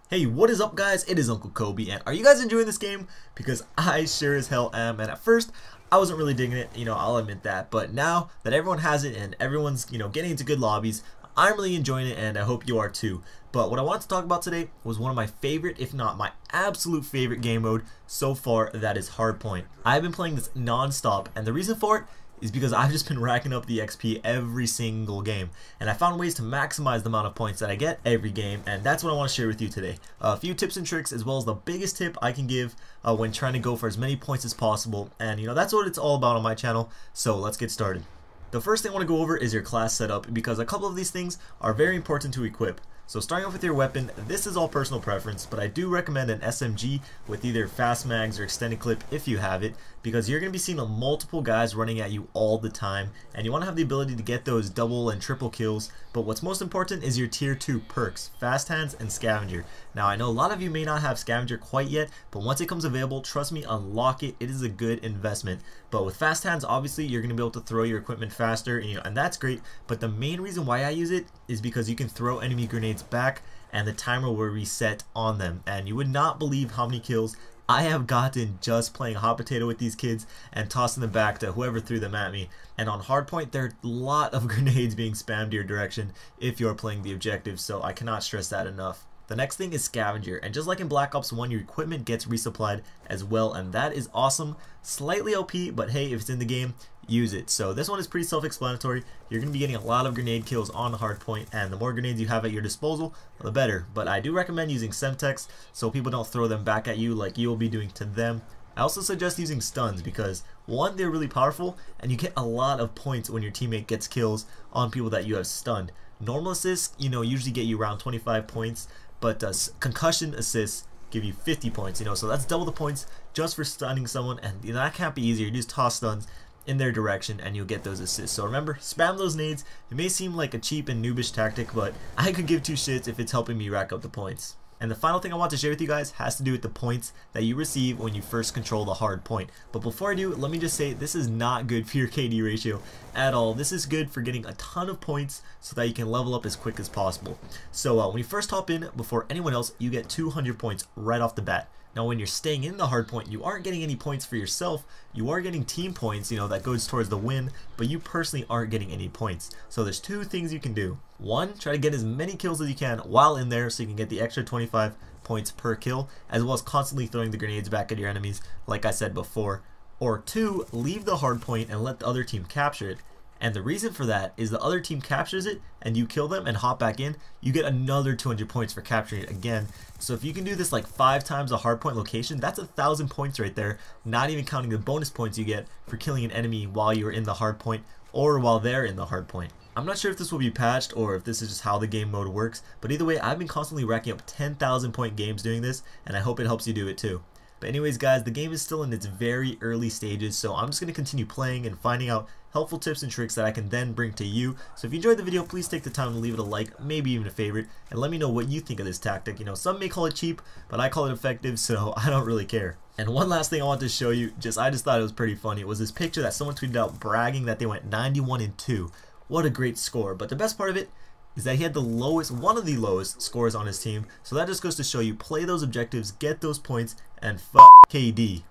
Hey, what is up guys? It is Uncle Kobe, and are you guys enjoying this game? Because I sure as hell am, and at first I wasn't really digging it, I'll admit that, but now that everyone has it and everyone's, getting into good lobbies, I'm really enjoying it and I hope you are too. But what I wanted to talk about today was one of my favorite, if not my absolute favorite game mode so far, that is Hardpoint. I've been playing this non-stop, and the reason for it is because I've just been racking up the XP every single game, and I found ways to maximize the amount of points that I get every game, and that's what I want to share with you today. A few tips and tricks, as well as the biggest tip I can give when trying to go for as many points as possible, and that's what it's all about on my channel, so let's get started. The first thing I want to go over is your class setup, because a couple of these things are very important to equip. So starting off with your weapon, this is all personal preference, but I do recommend an SMG with either fast mags or extended clip if you have it, because you're going to be seeing multiple guys running at you all the time, and you want to have the ability to get those double and triple kills. But what's most important is your tier 2 perks, Fast Hands and Scavenger. Now I know a lot of you may not have Scavenger quite yet, but once it comes available, trust me, unlock it. It is a good investment. But with Fast Hands, obviously you're going to be able to throw your equipment faster, and that's great, but the main reason why I use it is because you can throw enemy grenades back and the timer will reset on them, and you would not believe how many kills I have gotten just playing hot potato with these kids and tossing them back to whoever threw them at me. And on Hardpoint, there are a lot of grenades being spammed your direction if you're playing the objective, so I cannot stress that enough. The next thing is Scavenger, and just like in Black Ops 1, your equipment gets resupplied as well, and that is awesome. Slightly OP, but hey, if it's in the game, use it. So this one is pretty self-explanatory. You're going to be getting a lot of grenade kills on Hardpoint, and the more grenades you have at your disposal, the better. But I do recommend using Semtex so people don't throw them back at you like you'll be doing to them. I also suggest using stuns because, one, they're really powerful, and you get a lot of points when your teammate gets kills on people that you have stunned. Normal assists, usually get you around 25 points, but concussion assists give you 50 points, so that's double the points just for stunning someone, and that can't be easier. You just toss stuns in their direction and you'll get those assists. So remember, spam those nades. It may seem like a cheap and noobish tactic, but I could give two shits if it's helping me rack up the points. And the final thing I want to share with you guys has to do with the points that you receive when you first control the hard point. But before I do, let me just say this is not good for your KD ratio at all. This is good for getting a ton of points so that you can level up as quick as possible. So when you first hop in, before anyone else, you get 200 points right off the bat. Now when you're staying in the hard point, you aren't getting any points for yourself. You are getting team points, that goes towards the win, but you personally aren't getting any points. So there's two things you can do. One, try to get as many kills as you can while in there so you can get the extra 25 points per kill, as well as constantly throwing the grenades back at your enemies like I said before. Or two, leave the hard point and let the other team capture it. And the reason for that is the other team captures it and you kill them and hop back in, you get another 200 points for capturing it again. So if you can do this like 5 times a hardpoint location, that's 1,000 points right there, not even counting the bonus points you get for killing an enemy while you're in the hardpoint or while they're in the hardpoint. I'm not sure if this will be patched or if this is just how the game mode works, but either way, I've been constantly racking up 10,000 point games doing this, and I hope it helps you do it too. But anyways guys, the game is still in its very early stages, so I'm just going to continue playing and finding out helpful tips and tricks that I can then bring to you. So if you enjoyed the video, please take the time to leave it a like, maybe even a favorite, and let me know what you think of this tactic. Some may call it cheap, but I call it effective, so I don't really care. And one last thing I want to show you, I just thought it was pretty funny, was this picture that someone tweeted out bragging that they went 91-2. What a great score. But the best part of it is that he had one of the lowest scores on his team, so that just goes to show you, play those objectives, get those points, and f KD.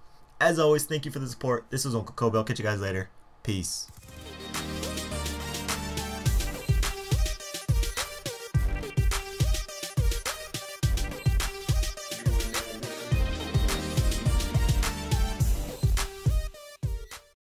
As always, thank you for the support. This was Uncle Kobe. I'll catch you guys later. Peace.